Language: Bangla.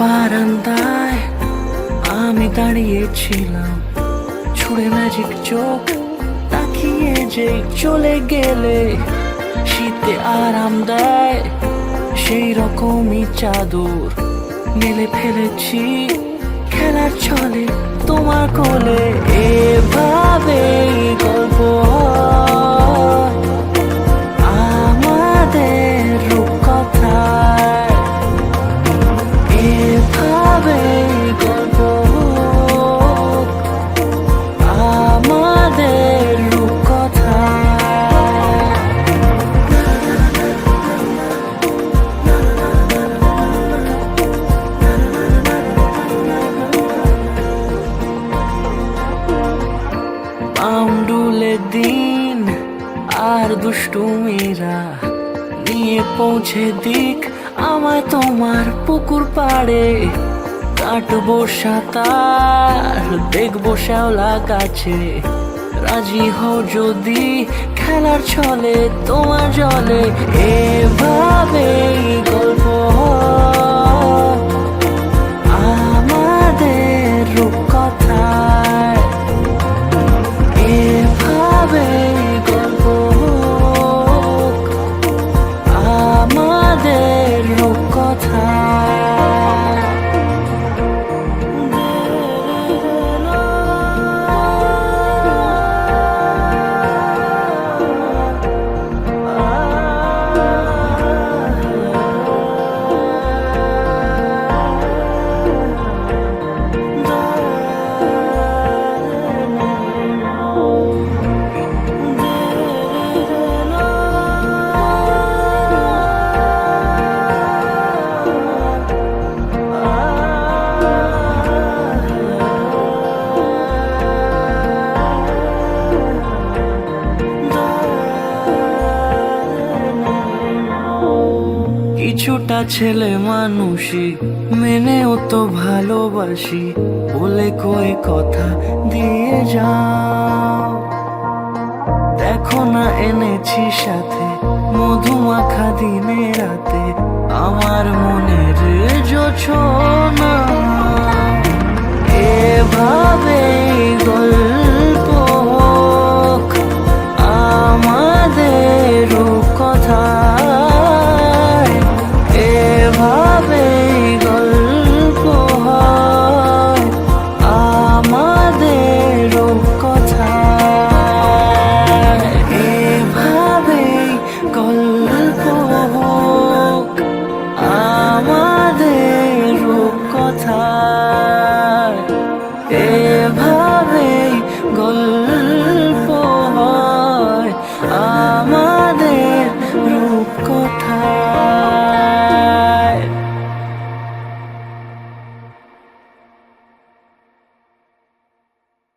বারান্দায় আমি দাঁড়িয়েছিলাম, ছুড়ে ম্যাজিক চোখ তাকিয়ে যে চলে গেলে। শীতে আরাম দেয় সেই রকমই চাদর মেলে ফেলেছি খেলার ছলে তোমার কোলে। এভাবেই গল্প হয় আমাদের রূপকথায়, এভাবেই গল্প হোক আমাদের রূপকথায়। পাউন্ডুলে দিন আর দুষ্টুমিরা নিয়ে পৌঁছে দিক আমায় তোমার পুকুর পাড়ে। কাটবো সাঁতার, দেখবো শ্যাওলা গাছে, রাজি হও যদি খেলার ছলে তোমার জলে। এভাবেই গল্প হয় আমাদের রূপকথায়, এভাবেই গল্প হোক আমাদের রূপকথায়। কিছুটা ছেলে মানুষই মেনেও তো ভালোবাসি, বলে কই কথা দিয়ে যাও। দেখো না এনেছি সাথে মধুমাখা দিনে রাতে আমার মনের জোছনা। এভাবেই গল্প